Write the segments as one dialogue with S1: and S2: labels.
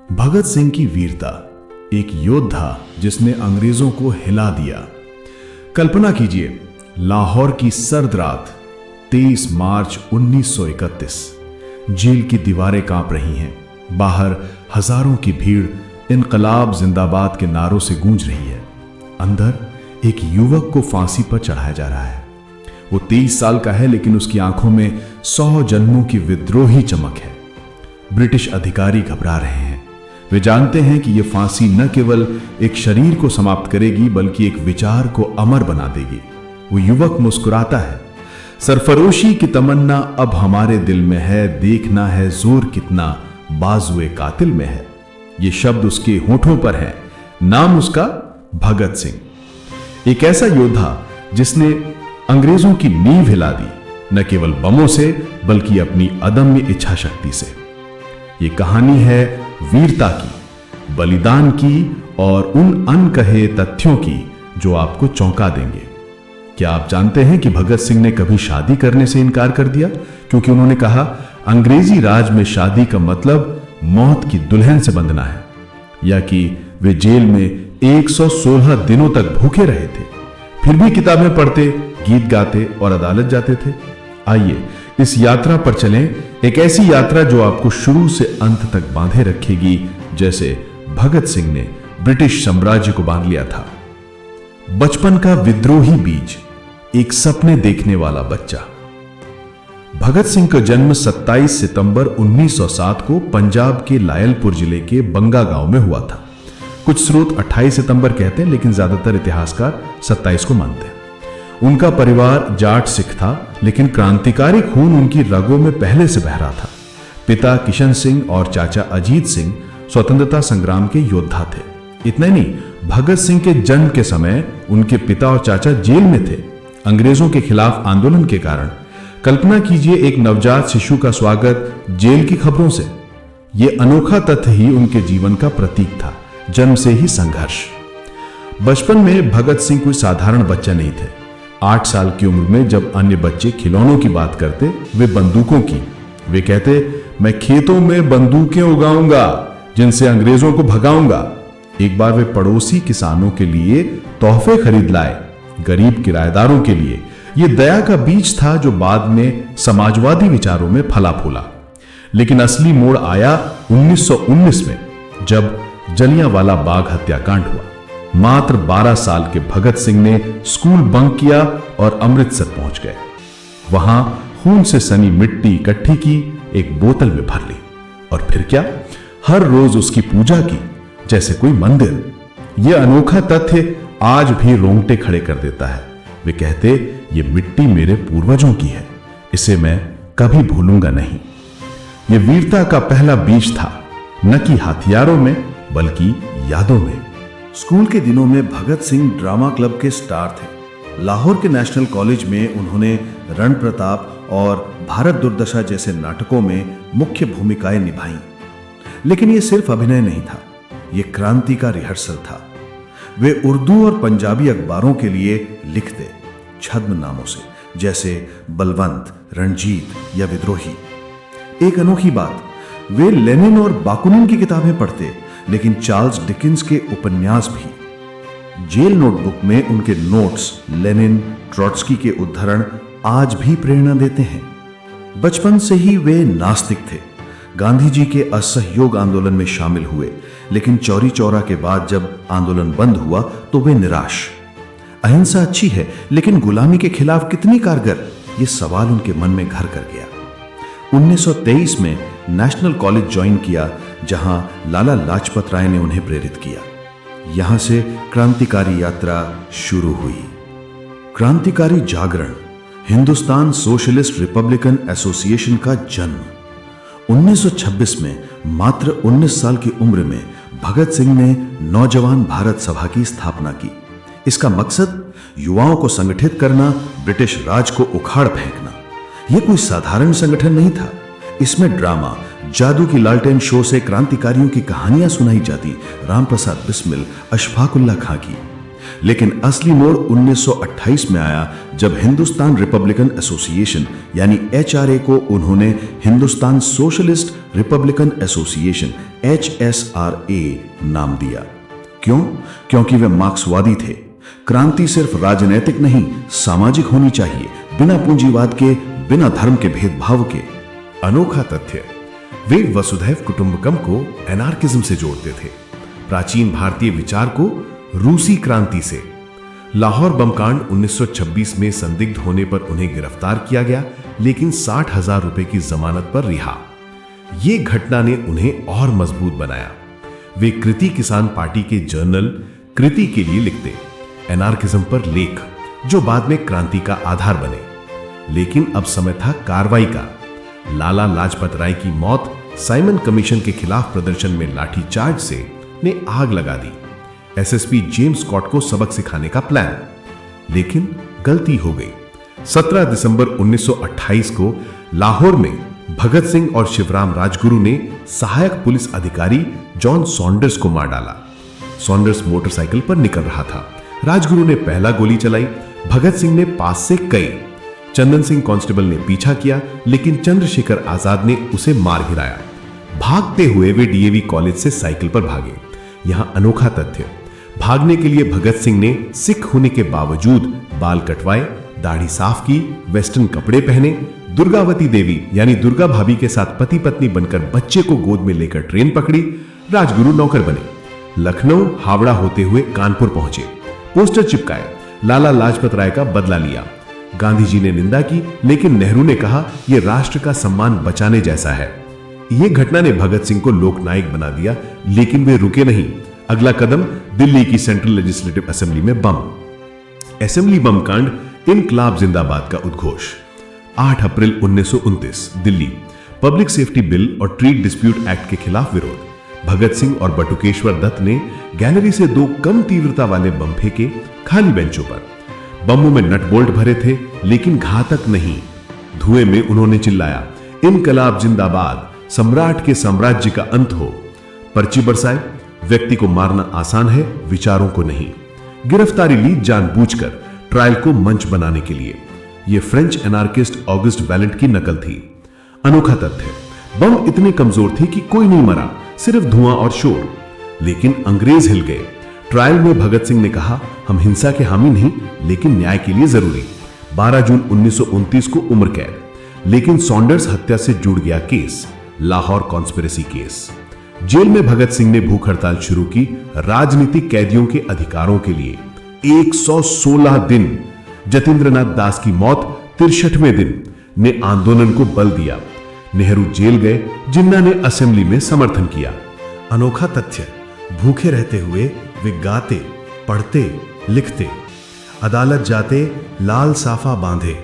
S1: भगत सिंह की वीरता, एक योद्धा जिसने अंग्रेजों को हिला दिया। कल्पना कीजिए, लाहौर की सर्द रात 23 मार्च 1931। जेल की दीवारें कांप रही हैं, बाहर हजारों की भीड़ इनकलाब जिंदाबाद के नारों से गूंज रही है। अंदर एक युवक को फांसी पर चढ़ाया जा रहा है। वो 23 साल का है, लेकिन उसकी आंखों में 100 जन्मों की विद्रोही चमक है। ब्रिटिश अधिकारी घबरा रहे हैं। वे जानते हैं कि यह फांसी न केवल एक शरीर को समाप्त करेगी, बल्कि एक विचार को अमर बना देगी। वो युवक मुस्कुराता है। सरफरोशी की तमन्ना अब हमारे दिल में है, देखना है जोर कितना बाजुए कातिल में है। ये शब्द उसके होठों पर है। नाम उसका भगत सिंह। एक ऐसा योद्धा जिसने अंग्रेजों की नींव हिला दी, न केवल बमों से बल्कि अपनी अदम्य इच्छा शक्ति से। ये कहानी है वीरता की, बलिदान की और उन अनकहे तथ्यों की जो आपको चौंका देंगे। क्या आप जानते हैं कि भगत सिंह ने कभी शादी करने से इनकार कर दिया, क्योंकि उन्होंने कहा अंग्रेजी राज में शादी का मतलब मौत की दुल्हन से बंधना है, या कि वे जेल में 116 दिनों तक भूखे रहे थे, फिर भी किताबें पढ़ते, गीत गाते और अदालत जाते थे। आइए इस यात्रा पर चलें, एक ऐसी यात्रा जो आपको शुरू से अंत तक बांधे रखेगी, जैसे भगत सिंह ने ब्रिटिश साम्राज्य को बांध लिया था। बचपन का विद्रोही बीज, एक सपने देखने वाला बच्चा। भगत सिंह का जन्म 27 सितंबर 1907 को पंजाब के लायलपुर जिले के बंगा गांव में हुआ था। कुछ स्रोत 28 सितंबर कहते हैं, लेकिन ज्यादातर इतिहासकार 27 को मानते हैं। उनका परिवार जाट सिख था, लेकिन क्रांतिकारी खून उनकी रगों में पहले से बह रहा था। पिता किशन सिंह और चाचा अजीत सिंह स्वतंत्रता संग्राम के योद्धा थे। इतना ही नहीं, भगत सिंह के जन्म के समय उनके पिता और चाचा जेल में थे, अंग्रेजों के खिलाफ आंदोलन के कारण। कल्पना कीजिए एक नवजात शिशु का स्वागत जेल की खबरों से। यह अनोखा तथ्य ही उनके जीवन का प्रतीक था, जन्म से ही संघर्ष। बचपन में भगत सिंह कोई साधारण बच्चा नहीं थे। 8 साल की उम्र में जब अन्य बच्चे खिलौनों की बात करते, वे बंदूकों की। वे कहते, मैं खेतों में बंदूकें उगाऊंगा जिनसे अंग्रेजों को भगाऊंगा। एक बार वे पड़ोसी किसानों के लिए तोहफे खरीद लाए, गरीब किराएदारों के लिए। यह दया का बीज था जो बाद में समाजवादी विचारों में फला फूला। लेकिन असली मोड़ आया 1919 में, जब जलियांवाला बाग हत्याकांड हुआ। मात्र 12 साल के भगत सिंह ने स्कूल बंक किया और अमृतसर पहुंच गए। वहां खून से सनी मिट्टी इकट्ठी की, एक बोतल में भर ली, और फिर क्या, हर रोज उसकी पूजा की जैसे कोई मंदिर। यह अनोखा तथ्य आज भी रोंगटे खड़े कर देता है। वे कहते, यह मिट्टी मेरे पूर्वजों की है, इसे मैं कभी भूलूंगा नहीं। यह वीरता का पहला बीज था, न कि हथियारों में बल्कि यादों में। स्कूल के दिनों में भगत सिंह ड्रामा क्लब के स्टार थे। लाहौर के नेशनल कॉलेज में उन्होंने रण प्रताप और भारत दुर्दशा जैसे नाटकों में मुख्य भूमिकाएं निभाईं। लेकिन यह सिर्फ अभिनय नहीं था, यह क्रांति का रिहर्सल था। वे उर्दू और पंजाबी अखबारों के लिए लिखते, छद्म नामों से, जैसे बलवंत, रंजीत या विद्रोही। एक अनोखी बात, वे लेनिन और बाकुनिन की किताबें पढ़ते, लेकिन चार्ल्स डिकिंस के उपन्यास भी। जेल नोटबुक में उनके नोट्स लेनिन, ट्रॉट्स्की के उद्धरण आज भी प्रेरणा देते हैं। बचपन से ही वे नास्तिक थे। गांधी जी के असहयोग आंदोलन में शामिल हुए, लेकिन चौरी चौरा के बाद जब आंदोलन बंद हुआ तो वे निराश। अहिंसा अच्छी है, लेकिन गुलामी के खिलाफ कितनी कारगर, यह सवाल उनके मन में घर कर गया। 1923 में नेशनल कॉलेज ज्वाइन किया, जहां लाला लाजपत राय ने उन्हें प्रेरित किया। यहां से क्रांतिकारी यात्रा शुरू हुई। क्रांतिकारी जागरण, हिंदुस्तान सोशलिस्ट रिपब्लिकन एसोसिएशन का जन्म। 1926 में मात्र 19 साल की उम्र में भगत सिंह ने नौजवान भारत सभा की स्थापना की। इसका मकसद युवाओं को संगठित करना, ब्रिटिश राज को उखाड़ फेंकना। यह कोई साधारण संगठन नहीं था। इसमें ड्रामा, जादू की लालटेन शो से क्रांतिकारियों की कहानियां सुनाई जाती, राम प्रसाद बिस्मिल, अशफाकुल्ला खां की। लेकिन असली मोड़ 1928 में आया, जब हिंदुस्तान रिपब्लिकन एसोसिएशन यानी HRA को उन्होंने Hindustan socialist Republican association HSRA नाम दिया। क्यों? क्योंकि वे मार्क्सवादी थे। क्रांति सिर्फ राजनीतिक नहीं, सामाजिक होनी चाहिए, बिना पूंजीवाद के, बिना धर्म के भेदभाव के। अनोखा तथ्य, वे वसुधैव कुटुंबकम को एनार्किज्म से जोड़ते थे, प्राचीन भारतीय विचार को रूसी क्रांति से। लाहौर बमकांड 1926 में संदिग्ध होने पर उन्हें गिरफ्तार किया गया, लेकिन 60,000 रुपए की जमानत पर रिहा। यह घटना ने उन्हें और मजबूत बनाया। वे कृति किसान पार्टी के जर्नल कृति के लिए लिखते, एनार्किज्म पर लेख, जो बाद में क्रांति का आधार बने। लेकिन अब समय था कार्रवाई का। लाला लाजपत राय की मौत साइमन कमीशन के खिलाफ प्रदर्शन में लाठीचार्ज से ने आग लगा दी। एसएसपी जेम्स स्कॉट को सबक सिखाने का प्लान, लेकिन गलती हो गई। 17 दिसंबर 1928 को लाहौर में भगत सिंह और शिवराम राजगुरु ने सहायक पुलिस अधिकारी जॉन सॉन्डर्स को मार डाला। सॉन्डर्स मोटरसाइकिल पर निकल रहा था। राजगुरु ने पहला गोली चलाई, भगत सिंह ने पास से कई। चंदन सिंह कांस्टेबल ने पीछा किया, लेकिन चंद्रशेखर आजाद ने उसे मार गिराया। भागते हुए वे डीएवी कॉलेज से साइकिल पर भागे। यहां अनोखा तथ्य, भागने के लिए भगत सिंह ने सिख होने के बावजूद बाल कटवाए, दाढ़ी साफ की, वेस्टर्न कपड़े पहने, दुर्गावती देवी यानी दुर्गा भाभी के साथ पति पत्नी बनकर बच्चे को गोद में लेकर ट्रेन पकड़ी। राजगुरु नौकर बने। लखनऊ हावड़ा होते हुए कानपुर पहुंचे, पोस्टर चिपकाए, लाला लाजपत राय का बदला लिया। गांधी जी ने निंदा की, लेकिन नेहरू ने कहा यह राष्ट्र का सम्मान बचाने जैसा है। यह घटना ने भगत सिंह को लोकनायक बना दिया, लेकिन वे रुके नहीं। अगला कदम दिल्ली की सेंट्रल लेजिस्लेटिव असेंबली में बम। असेंबली बम कांड, इनकलाब जिंदाबाद का उद्घोष। 8 अप्रैल 1929 दिल्ली, पब्लिक सेफ्टी बिल और ट्रेड डिस्प्यूट एक्ट के खिलाफ विरोध। भगत सिंह और बटुकेश्वर दत्त ने गैलरी से 2 कम तीव्रता वाले बम फेंके खाली बेंचों पर। बमों में नट बोल्ट भरे थे, लेकिन घातक नहीं। धुएं में उन्होंने चिल्लाया, इनकलाब जिंदाबाद, सम्राट के साम्राज्य का अंत हो। पर्ची बरसाए, व्यक्ति को मारना आसान है, विचारों को नहीं। गिरफ्तारी ली जानबूझकर, ट्रायल को मंच बनाने के लिए। यह फ्रेंच एनार्किस्ट ऑगस्ट वैलेंट की नकल थी। अनोखा तथ्य, बम इतनी कमजोर थी कि कोई नहीं मरा, सिर्फ धुआं और शोर। लेकिन अंग्रेज हिल गए। ट्रायल में भगत सिंह ने कहा, हम हिंसा के हामी नहीं, लेकिन न्याय के लिए जरूरी। 12 जून 1929 को उम्र कैद, लेकिन सॉन्डर्स हत्या से जुड़ गया case, Lahore conspiracy case. Jail में भगत सिंह ने भूख हड़ताल शुरू की, राजनीतिक कैदियों के अधिकारों के लिए। 116 दिन। जतींद्रनाथ दास की मौत 63वें दिन ने आंदोलन को बल दिया। नेहरू जेल गए, जिन्ना ने असेंबली में समर्थन किया। अनोखा तथ्य, भूखे रहते हुए वे गाते, पढ़ते, लिखते। अदालत जाते लाल साफा बांधे।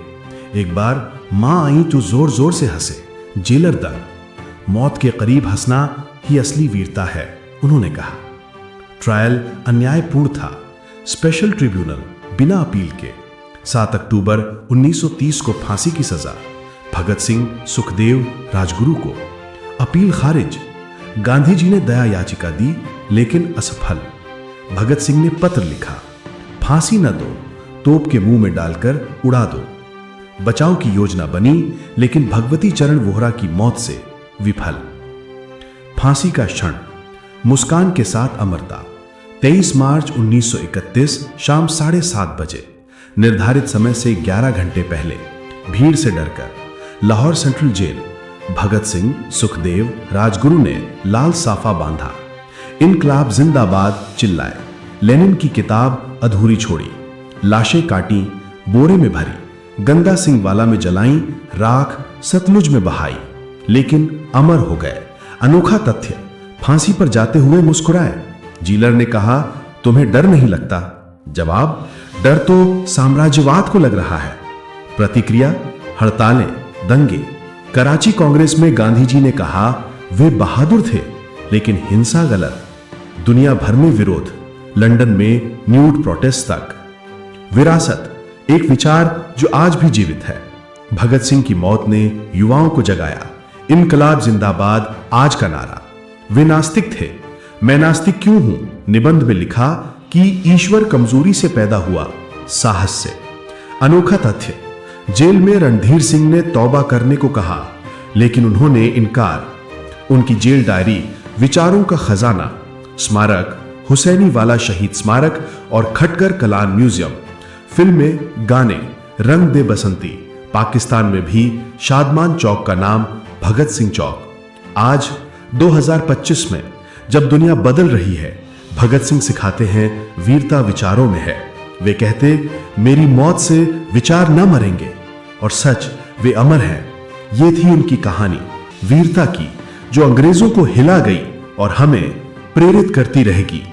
S1: एक बार मां आई तो जोर जोर से हंसे, जेलर दंग। मौत के करीब हंसना ही असली वीरता है, उन्होंने कहा। ट्रायल अन्यायपूर्ण था। स्पेशल ट्रिब्यूनल, बिना अपील के। 7 अक्टूबर 1930 को फांसी की सजा। भगत सिंह, सुखदेव, राजगुरु को। अपील खारिज। गांधी जी ने दया याचिका दी, लेकिन असफल। भगत सिंह ने पत्र लिखा, फांसी न दो, तोप के मुंह में डालकर उड़ा दो। बचाव की योजना बनी, लेकिन भगवती चरण वोहरा की मौत से विफल। फांसी का क्षण, मुस्कान के साथ अमरता। 23 मार्च 1931 शाम 7:30 बजे, निर्धारित समय से 11 घंटे पहले, भीड़ से डरकर लाहौर सेंट्रल जेल। भगत सिंह, सुखदेव, राजगुरु ने लाल साफा बांधा, इनकलाब जिंदाबाद चिल्लाए। लेनिन की किताब अधूरी छोड़ी, लाशें काटी, बोरे में भरी, गंगा सिंह वाला में जलाई, राख सतलुज में बहाई, लेकिन अमर हो गए। अनोखा तथ्य, फांसी पर जाते हुए मुस्कुराए। जीलर ने कहा, तुम्हें डर नहीं लगता? जवाब, डर तो साम्राज्यवाद को लग रहा है। प्रतिक्रिया, हड़तालें, दंगे। कराची कांग्रेस में गांधी जी ने कहा, वे बहादुर थे, लेकिन हिंसा गलत। दुनिया भर में विरोध, लंदन में न्यूड प्रोटेस्ट तक। विरासत, एक विचार जो आज भी जीवित है। भगत सिंह की मौत ने युवाओं को जगाया। इनकलाब जिंदाबाद आज का नारा। वे नास्तिक थे, मैं नास्तिक क्यों हूं निबंध में लिखा कि ईश्वर कमजोरी से पैदा हुआ, साहस से। अनोखा तथ्य, जेल में रणधीर सिंह ने तौबा करने को कहा, लेकिन उन्होंने इनकार। उनकी जेल डायरी, विचारों का खजाना, स्मारक, हुसैनी वाला शहीद स्मारक और खटकर कलान म्यूजियम, फिल्में, गाने, रंग दे बसंती, पाकिस्तान में भी शादमान चौक का नाम भगत सिंह चौक। आज 2025 में जब दुनिया बदल रही है, भगत सिंह सिखाते हैं वीरता विचारों में है। वे कहते, मेरी मौत से विचार न मरेंगे, और सच, वे अमर हैं। ये थी उनकी कहानी वीरता की, जो अंग्रेजों को हिला गई और हमें प्रेरित करती रहेगी।